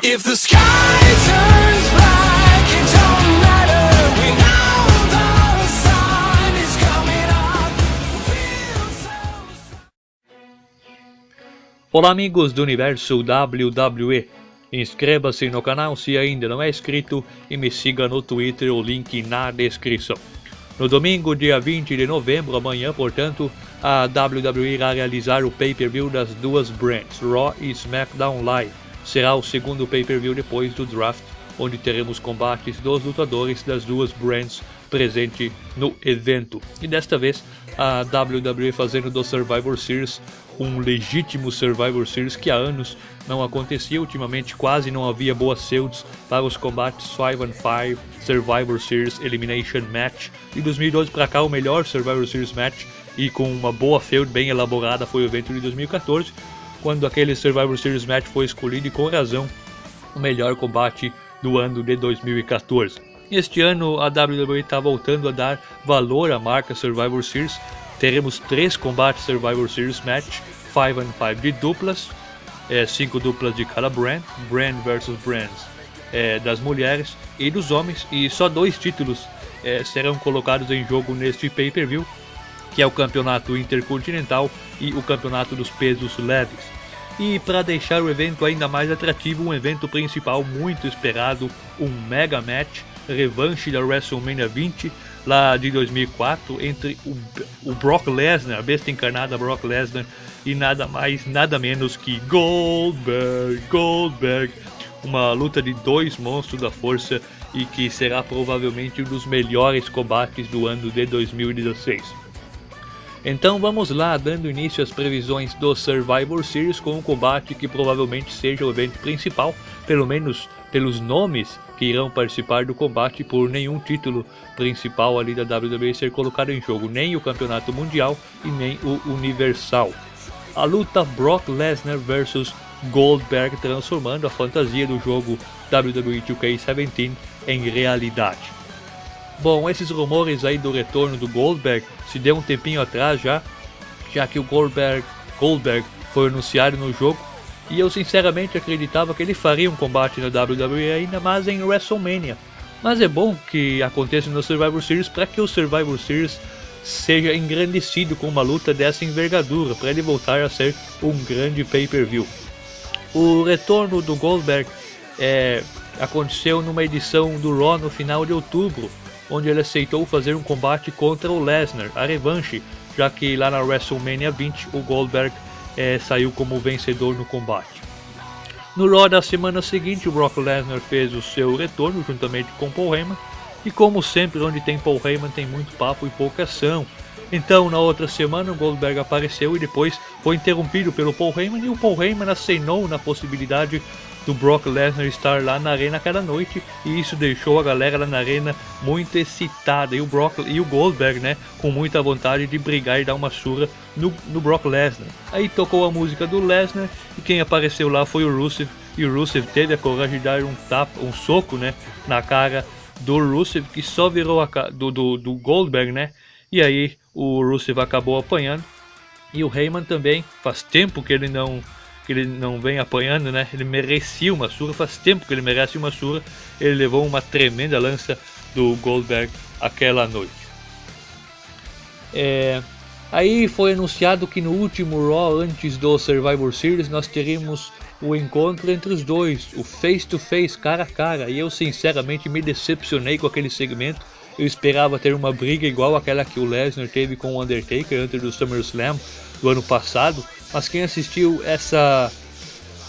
If the sky turns black, it don't matter. We know the sun is coming up. Olá amigos do universo WWE, inscreva-se no canal se ainda não é inscrito e me siga no Twitter, o link na descrição. No domingo, dia 20 de novembro, amanhã portanto, a WWE irá realizar o pay-per-view das duas brands, Raw e SmackDown Live. Será o segundo pay-per-view depois do draft, onde teremos combates dos lutadores das duas brands presente no evento. E desta vez a WWE fazendo do Survivor Series um legítimo Survivor Series que há anos não acontecia. Ultimamente quase não havia boas feuds para os combates 5-on-5 Survivor Series Elimination Match. De 2012 para cá o melhor Survivor Series Match e com uma boa feud bem elaborada foi o evento de 2014, quando aquele Survivor Series Match foi escolhido e com razão o melhor combate do ano de 2014. Este ano a WWE está voltando a dar valor à marca Survivor Series. Teremos 3 combates Survivor Series Match, 5-on-5 de duplas, 5 duplas de cada brand versus brands das mulheres e dos homens, e só 2 títulos serão colocados em jogo neste pay-per-view, que é o campeonato intercontinental e o campeonato dos pesos leves. E para deixar o evento ainda mais atrativo, um evento principal muito esperado, um mega match, revanche da WrestleMania 20, lá de 2004, entre o Brock Lesnar, a besta encarnada Brock Lesnar, e nada mais, nada menos que Goldberg, uma luta de 2 monstros da força e que será provavelmente um dos melhores combates do ano de 2016. Então vamos lá, dando início às previsões do Survivor Series com um combate que provavelmente seja o evento principal, pelo menos pelos nomes que irão participar do combate, por nenhum título principal ali da WWE ser colocado em jogo, nem o Campeonato Mundial e nem o Universal. A luta Brock Lesnar vs Goldberg, transformando a fantasia do jogo WWE 2K17 em realidade. Bom, esses rumores aí do retorno do Goldberg se deu um tempinho atrás já que o Goldberg foi anunciado no jogo, e eu sinceramente acreditava que ele faria um combate na WWE ainda mais em WrestleMania. Mas é bom que aconteça no Survivor Series para que o Survivor Series seja engrandecido com uma luta dessa envergadura, para ele voltar a ser um grande pay-per-view. O retorno do Goldberg aconteceu numa edição do Raw no final de outubro, onde ele aceitou fazer um combate contra o Lesnar, a revanche, já que lá na WrestleMania 20 o Goldberg saiu como vencedor no combate. No Raw da semana seguinte, o Brock Lesnar fez o seu retorno juntamente com Paul Heyman, e como sempre onde tem Paul Heyman tem muito papo e pouca ação. Então na outra semana o Goldberg apareceu e depois foi interrompido pelo Paul Heyman, e o Paul Heyman acenou na possibilidade do Brock Lesnar estar lá na arena cada noite, e isso deixou a galera lá na arena muito excitada, e o Goldberg, né, com muita vontade de brigar e dar uma surra no Brock Lesnar. Aí tocou a música do Lesnar e quem apareceu lá foi o Rusev, e o Rusev teve a coragem de dar um soco, né, na cara do Rusev, que só virou a cara do Goldberg, né, e aí o Rusev acabou apanhando, e o Heyman também, faz tempo que ele não vem apanhando, né? Ele merecia uma surra, faz tempo que ele merece uma surra. Ele levou uma tremenda lança do Goldberg aquela noite. Aí foi anunciado que no último Raw antes do Survivor Series nós teríamos o encontro entre os dois, o face to face, cara a cara, e eu sinceramente me decepcionei com aquele segmento. Eu esperava ter uma briga igual àquela que o Lesnar teve com o Undertaker antes do SummerSlam do ano passado, mas quem assistiu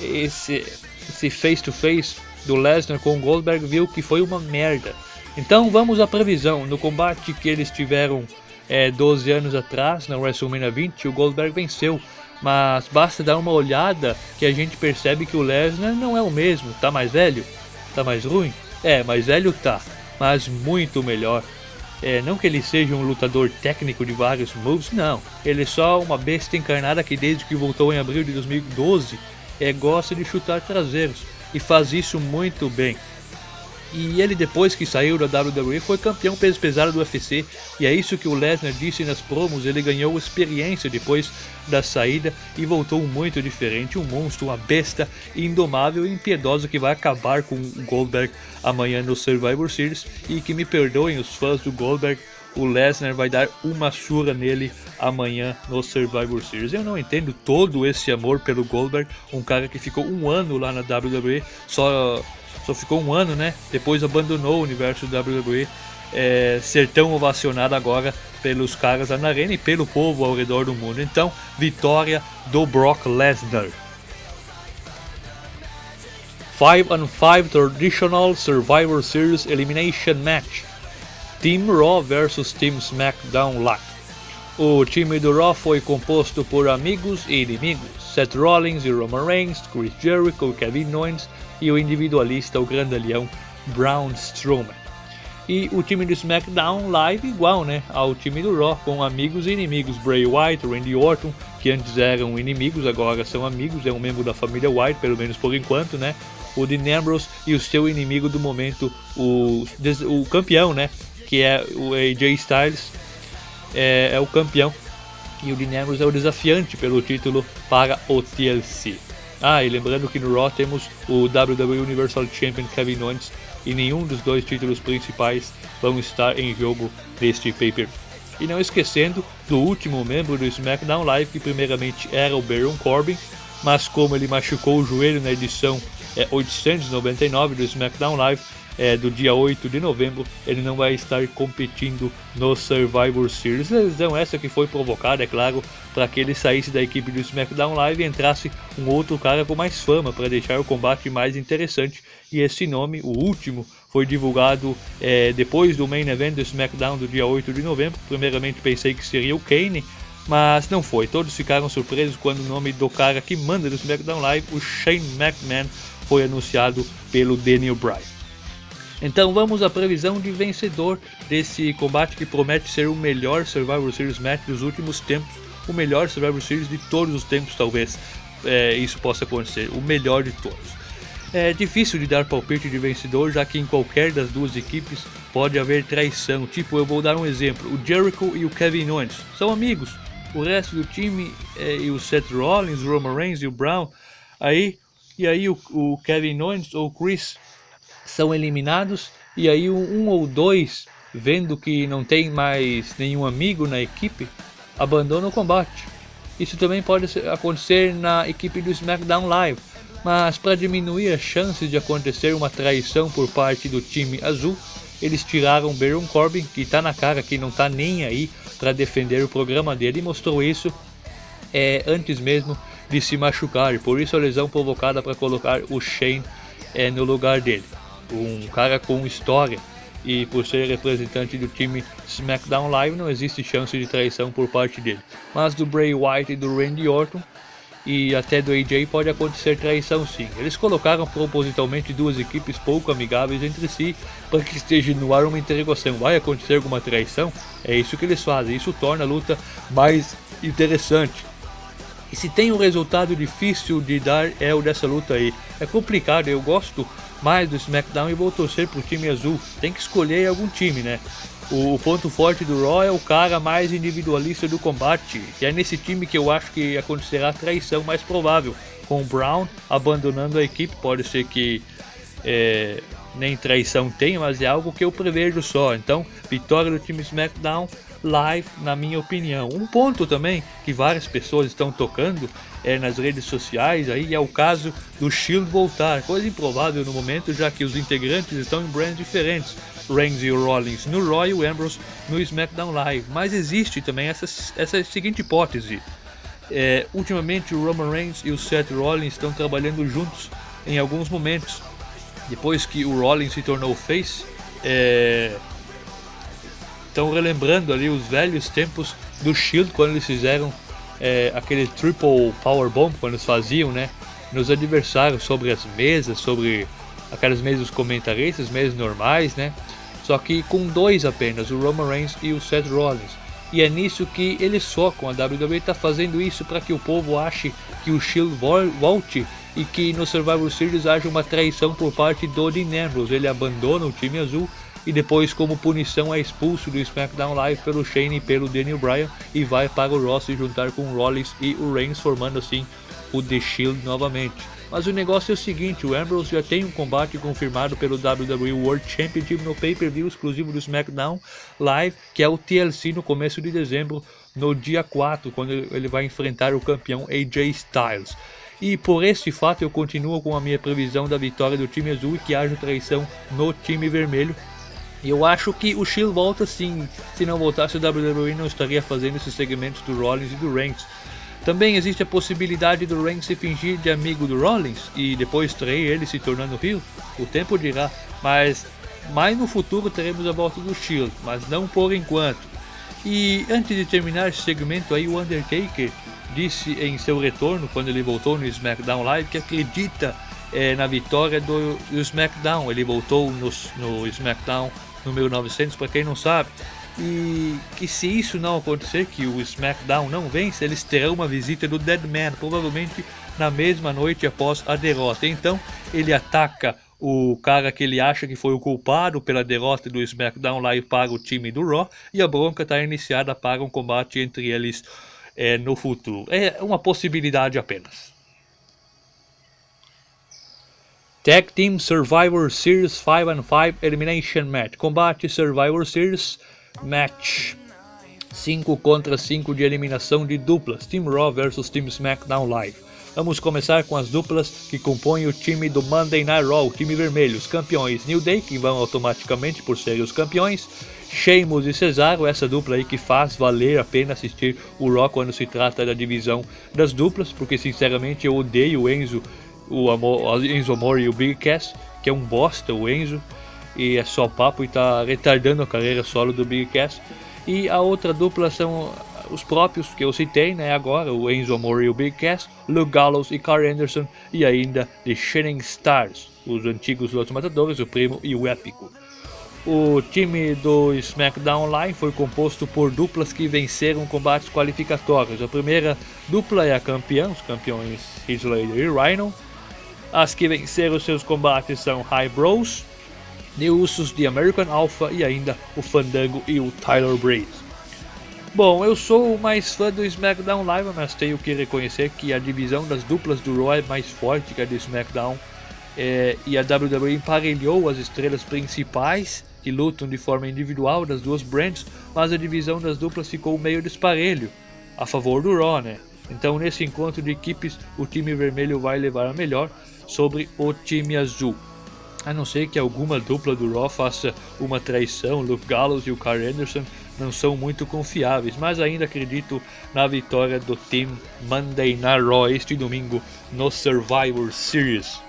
esse face to face do Lesnar com o Goldberg viu que foi uma merda. Então vamos à previsão. No combate que eles tiveram 12 anos atrás, na WrestleMania 20, o Goldberg venceu, mas basta dar uma olhada que a gente percebe que o Lesnar não é o mesmo. Tá mais velho? Tá mais ruim? Mais velho tá, mas muito melhor. Não que ele seja um lutador técnico de vários moves, não. Ele é só uma besta encarnada que desde que voltou em abril de 2012 gosta de chutar traseiros e faz isso muito bem. E ele, depois que saiu da WWE, foi campeão peso pesado do UFC. E é isso que o Lesnar disse nas promos. Ele ganhou experiência depois da saída e voltou muito diferente. Um monstro, uma besta indomável e impiedosa que vai acabar com o Goldberg amanhã no Survivor Series. E que me perdoem os fãs do Goldberg, o Lesnar vai dar uma surra nele amanhã no Survivor Series. Eu não entendo todo esse amor pelo Goldberg, um cara que ficou um ano lá na WWE, só ficou um ano, né? Depois abandonou o universo da WWE, ser tão ovacionado agora pelos caras lá na arena e pelo povo ao redor do mundo. Então, vitória do Brock Lesnar. 5-on-5 Traditional Survivor Series Elimination Match. Team Raw vs Team SmackDown Live. O time do Raw foi composto por amigos e inimigos, Seth Rollins e Roman Reigns, Chris Jericho e Kevin Owens, e o individualista, o grandalhão, Braun Strowman. E o time do SmackDown Live igual, né, ao time do Raw, com amigos e inimigos, Bray Wyatt, Randy Orton, que antes eram inimigos, agora são amigos, é um membro da família Wyatt, pelo menos por enquanto, né, o Dean Ambrose e o seu inimigo do momento, o campeão, né, que é o AJ Styles, é o campeão, e o Dean Ambrose é o desafiante pelo título para o TLC. E lembrando que no Raw temos o WWE Universal Champion Kevin Owens, e nenhum dos dois títulos principais vão estar em jogo neste pay-per-view. E não esquecendo do último membro do SmackDown Live, que primeiramente era o Baron Corbin, mas como ele machucou o joelho na edição 899 do SmackDown Live, do dia 8 de novembro, ele não vai estar competindo no Survivor Series. Lesão essa que foi provocada, é claro, para que ele saísse da equipe do SmackDown Live e entrasse um outro cara com mais fama para deixar o combate mais interessante. E esse nome, o último, foi divulgado depois do Main Event do SmackDown do dia 8 de novembro. Primeiramente pensei que seria o Kane, mas não foi. Todos ficaram surpresos quando o nome do cara que manda do SmackDown Live, o Shane McMahon, foi anunciado pelo Daniel Bryan. Então vamos à previsão de vencedor desse combate que promete ser o melhor Survivor Series match dos últimos tempos, o melhor Survivor Series de todos os tempos, talvez isso possa acontecer, o melhor de todos. É difícil de dar palpite de vencedor, já que em qualquer das duas equipes pode haver traição. Tipo, eu vou dar um exemplo, o Jericho e o Kevin Owens são amigos, o resto do time e o Seth Rollins, o Roman Reigns e o Braun, aí o Kevin Owens ou o Chris são eliminados, e aí um ou dois, vendo que não tem mais nenhum amigo na equipe, abandonam o combate. Isso também pode acontecer na equipe do SmackDown Live, mas para diminuir as chances de acontecer uma traição por parte do time azul, eles tiraram Baron Corbin, que tá na cara que não tá nem aí para defender o programa dele, e mostrou isso antes mesmo de se machucar, e por isso a lesão provocada para colocar o Shane no lugar dele. Um cara com história, e por ser representante do time SmackDown Live não existe chance de traição por parte dele, mas do Bray Wyatt e do Randy Orton e até do AJ pode acontecer traição sim. Eles colocaram propositalmente duas equipes pouco amigáveis entre si para que esteja no ar uma interrogação. Vai acontecer alguma traição? É isso que eles fazem, isso torna a luta mais interessante. E se tem um resultado difícil de dar é o dessa luta aí. É complicado, eu gosto mais do SmackDown e vou torcer pro time azul. Tem que escolher algum time, né? O ponto forte do Raw é o cara mais individualista do combate. E é nesse time que eu acho que acontecerá a traição mais provável. Com o Braun abandonando a equipe, pode ser que nem traição tenha, mas é algo que eu prevejo só. Então, vitória do time SmackDown Live, na minha opinião. Um ponto também que várias pessoas estão tocando nas redes sociais aí é o caso do Shield voltar, coisa improvável no momento, já que os integrantes estão em brands diferentes, Reigns e o Rollins no Raw e o Ambrose no SmackDown Live. Mas existe também essa seguinte hipótese: ultimamente o Roman Reigns e o Seth Rollins estão trabalhando juntos em alguns momentos, depois que o Rollins se tornou face. Estão relembrando ali os velhos tempos do Shield, quando eles fizeram aquele triple powerbomb, quando eles faziam, né, nos adversários, sobre as mesas, sobre aquelas mesas dos comentaristas, mesas normais, né, só que com dois apenas, o Roman Reigns e o Seth Rollins. E é nisso que eles focam, a WWE está fazendo isso para que o povo ache que o Shield volte e que no Survivor Series haja uma traição por parte do Dean Ambrose. Ele abandona o time azul e depois, como punição, é expulso do SmackDown Live pelo Shane e pelo Daniel Bryan e vai para o Raw se juntar com o Rollins e o Reigns, formando assim o The Shield novamente. Mas o negócio é o seguinte, o Ambrose já tem um combate confirmado pelo WWE World Championship no pay-per-view exclusivo do SmackDown Live, que é o TLC, no começo de dezembro, no dia 4, quando ele vai enfrentar o campeão AJ Styles. E por esse fato eu continuo com a minha previsão da vitória do time azul e que haja traição no time vermelho. E eu acho que o Shield volta sim. Se não voltasse, o WWE não estaria fazendo esses segmentos do Rollins e do Reigns. Também existe a possibilidade do Reigns se fingir de amigo do Rollins e depois trair ele se tornando heel. O tempo dirá, mas mais no futuro teremos a volta do Shield, mas não por enquanto. E antes de terminar esse segmento aí, o Undertaker disse em seu retorno, quando ele voltou no SmackDown Live, que acredita na vitória do SmackDown. Ele voltou no SmackDown número 900, para quem não sabe. E que se isso não acontecer, que o SmackDown não vence, eles terão uma visita do Deadman, provavelmente na mesma noite após a derrota. Então ele ataca o cara que ele acha que foi o culpado pela derrota do SmackDown Live para o time do Raw, e a bronca está iniciada para um combate entre eles no futuro. É uma possibilidade apenas. Tag Team Survivor Series 5-on-5 Elimination Match. Combate Survivor Series Match 5 contra 5 de eliminação de duplas. Team Raw vs Team SmackDown Live. Vamos começar com as duplas que compõem o time do Monday Night Raw, o time vermelho. Os campeões New Day, que vão automaticamente por serem os campeões. Sheamus e Cesaro, essa dupla aí que faz valer a pena assistir o Raw quando se trata da divisão das duplas, porque sinceramente eu odeio o Enzo Amore e o Big Cass, que é um bosta o Enzo, e é só papo e tá retardando a carreira solo do Big Cass. E a outra dupla são os próprios que eu citei, né, agora, o Enzo Amore e o Big Cass, Luke Gallows e Karl Anderson, e ainda The Shining Stars, os antigos Los Matadores, o Primo e o Épico. O time do SmackDown Live foi composto por duplas que venceram combates qualificatórios. A primeira dupla é a campeã, os campeões Heath Slater e Rhino. As que venceram seus combates são High Bros, The Usos, The American Alpha e ainda o Fandango e o Tyler Breeze. Bom, eu sou o mais fã do SmackDown Live, mas tenho que reconhecer que a divisão das duplas do Raw é mais forte que a do SmackDown. E a WWE emparelhou as estrelas principais que lutam de forma individual das duas brands, mas a divisão das duplas ficou meio disparelho, a favor do Raw, né? Então nesse encontro de equipes, o time vermelho vai levar a melhor sobre o time azul. A não ser que alguma dupla do Raw faça uma traição, Luke Gallows e o Karl Anderson não são muito confiáveis, mas ainda acredito na vitória do Team Monday Night Raw este domingo no Survivor Series.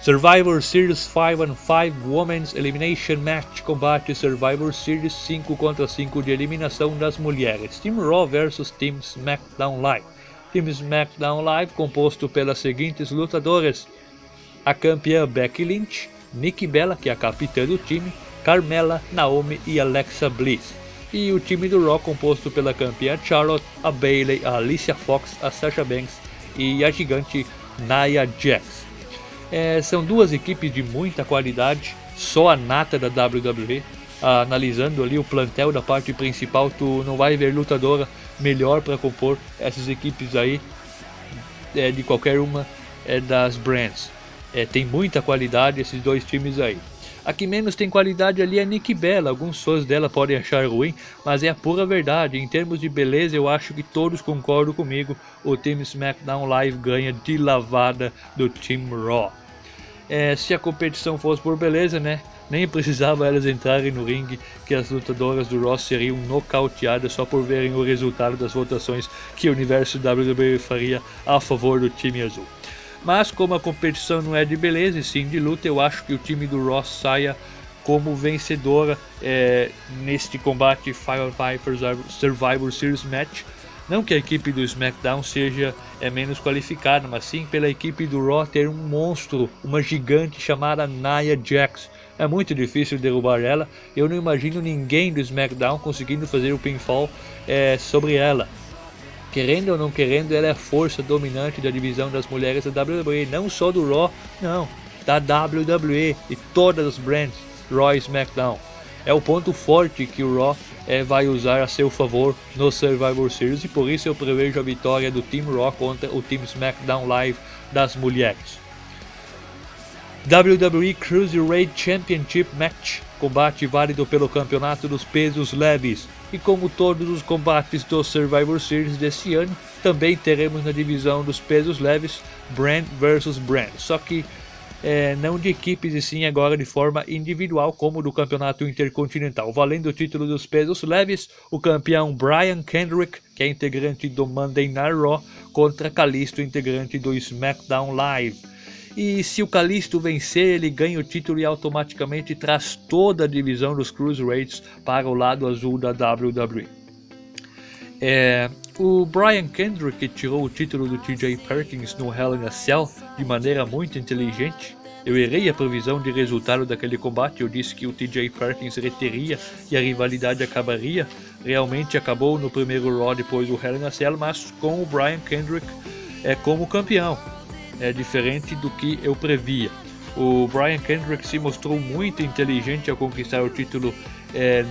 Survivor Series 5-on-5 Women's Elimination Match. Combate Survivor Series 5 contra 5 de eliminação das mulheres. Team Raw vs Team SmackDown Live. Team SmackDown Live composto pelas seguintes lutadoras: a campeã Becky Lynch, Nikki Bella, que é a capitã do time, Carmella, Naomi e Alexa Bliss. E o time do Raw composto pela campeã Charlotte, a Bayley, a Alicia Fox, a Sasha Banks e a gigante Nia Jax. São duas equipes de muita qualidade, só a nata da WWE. Analisando ali o plantel da parte principal, tu não vai ver lutadora melhor para compor essas equipes aí de qualquer uma das brands. Tem muita qualidade esses dois times aí. A que menos tem qualidade ali é a Nikki Bella. Alguns fãs dela podem achar ruim, mas é a pura verdade. Em termos de beleza, eu acho que todos concordam comigo. O time SmackDown Live ganha de lavada do Team Raw. Se a competição fosse por beleza, né, nem precisava elas entrarem no ringue, que as lutadoras do Raw seriam nocauteadas só por verem o resultado das votações que o universo WWE faria a favor do time azul. Mas como a competição não é de beleza e sim de luta, eu acho que o time do Raw saia como vencedora neste combate 5-on-5 Survivor Series Match. Não que a equipe do SmackDown seja menos qualificada, mas sim pela equipe do Raw ter um monstro, uma gigante chamada Nia Jax. É muito difícil derrubar ela. Eu não imagino ninguém do SmackDown conseguindo fazer o pinfall sobre ela. querendo ou não querendo, ela é a força dominante da divisão das mulheres da WWE, não só do Raw, não, da WWE e todas as brands, Raw e SmackDown. É o ponto forte que o Raw vai usar a seu favor no Survivor Series, e por isso eu prevejo a vitória do Team Raw contra o Team SmackDown Live das mulheres. WWE Cruiserweight Championship Match, combate válido pelo campeonato dos pesos leves. E como todos os combates do Survivor Series desse ano, também teremos na divisão dos pesos leves brand versus brand, só que não de equipes e sim agora de forma individual, como do campeonato intercontinental. Valendo o título dos pesos leves, o campeão Brian Kendrick, que é integrante do Monday Night Raw, contra Kalisto, integrante do SmackDown Live. E se o Kalisto vencer, ele ganha o título e automaticamente traz toda a divisão dos Cruiserweights para o lado azul da WWE. O Brian Kendrick tirou o título do TJ Perkins no Hell in a Cell de maneira muito inteligente. Eu errei a previsão de resultado daquele combate, eu disse que o TJ Perkins reteria e a rivalidade acabaria. Realmente acabou no primeiro Raw depois do Hell in a Cell, mas com o Brian Kendrick como campeão. É diferente do que eu previa. O Brian Kendrick se mostrou muito inteligente ao conquistar o título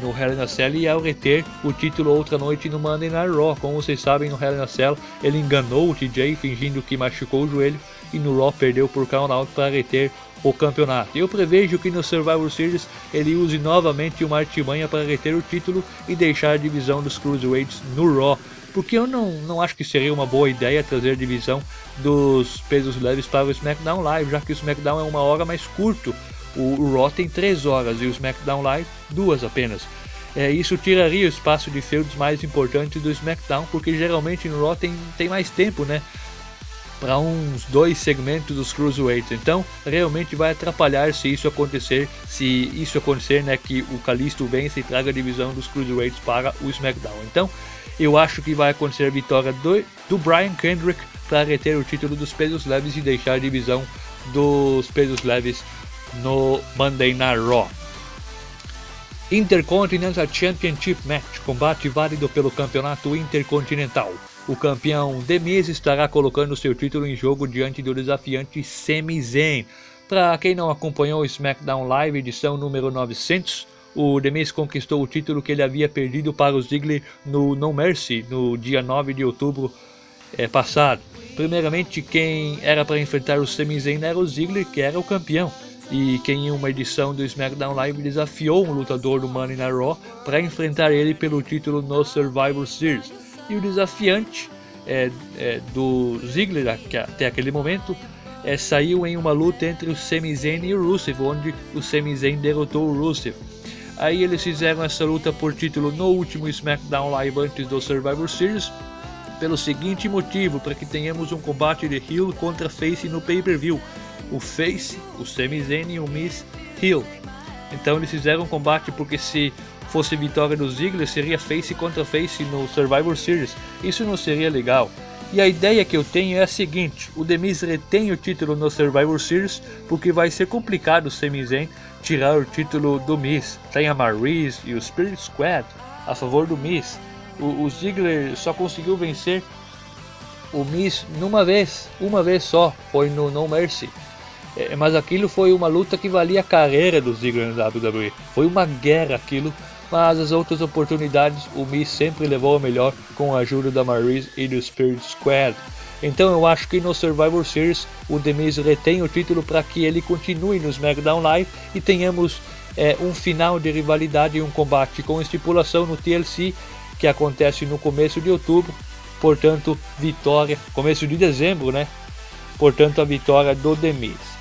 no Hell in a Cell e ao reter o título outra noite no Monday Night Raw. Como vocês sabem, no Hell in a Cell ele enganou o TJ fingindo que machucou o joelho e no Raw perdeu por count out para reter o campeonato. Eu prevejo que no Survivor Series ele use novamente uma artimanha para reter o título e deixar a divisão dos Cruiserweights no Raw, porque eu não acho que seria uma boa ideia trazer a divisão dos pesos leves para o SmackDown Live, já que o SmackDown é 1 hora mais curto, o Raw tem 3 horas e o SmackDown Live 2 apenas. Isso tiraria o espaço de feudos mais importantes do SmackDown, porque geralmente no Raw tem mais tempo, né, para uns 2 segmentos dos Cruiserweights. Então realmente vai atrapalhar se isso acontecer, né, que o Kalisto vença e traga a divisão dos Cruiserweights para o SmackDown. Então eu acho que vai acontecer a vitória do Brian Kendrick para reter o título dos pesos leves e deixar a divisão dos pesos leves no Monday Night Raw. Intercontinental Championship Match, combate válido pelo campeonato intercontinental. O campeão The Miz estará colocando seu título em jogo diante do desafiante Sami Zayn. Para quem não acompanhou o SmackDown Live edição número 900, o The Miz conquistou o título que ele havia perdido para o Ziggler no No Mercy, no dia 9 de outubro passado. Primeiramente, quem era para enfrentar o Sami Zayn era o Ziggler, que era o campeão, e quem em uma edição do SmackDown Live desafiou um lutador do Monday Night Raw para enfrentar ele pelo título no Survivor Series. E o desafiante do Ziggler, até aquele momento, saiu em uma luta entre o Sami Zayn e o Rusev, onde o Sami Zayn derrotou o Rusev. Aí eles fizeram essa luta por título no último SmackDown Live antes do Survivor Series, pelo seguinte motivo, para que tenhamos um combate de heel contra face no pay-per-view. O face, o Sami Zayn e o Miz heel. Então eles fizeram um combate porque se fosse vitória do Ziggler seria face contra face no Survivor Series. Isso não seria legal. E a ideia que eu tenho é a seguinte: o The Miz retém o título no Survivor Series porque vai ser complicado o Sami Zayn tirar o título do Miz. Tem a Maryse e o Spirit Squad a favor do Miz. O Ziggler só conseguiu vencer o Miz uma vez só, foi no No Mercy. Mas aquilo foi uma luta que valia a carreira do Ziggler na WWE. Foi uma guerra aquilo, mas as outras oportunidades o Miz sempre levou a melhor com a ajuda da Maryse e do Spirit Squad. Então eu acho que no Survivor Series o The Miz retém o título para que ele continue no SmackDown Live e tenhamos um final de rivalidade e um combate com estipulação no TLC, que acontece no começo de outubro, portanto começo de dezembro, né? Portanto a vitória do The Miz.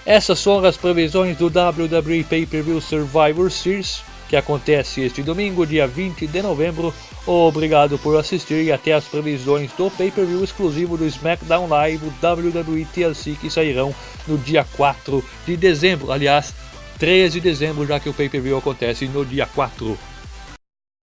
Essas são as previsões do WWE Pay-Per-View Survivor Series, que acontece este domingo, dia 20 de novembro. Obrigado por assistir e até as previsões do Pay-Per-View exclusivo do SmackDown Live, o WWE TLC, que sairão no dia 4 de dezembro. Aliás, 13 de dezembro, já que o Pay-Per-View acontece no dia 4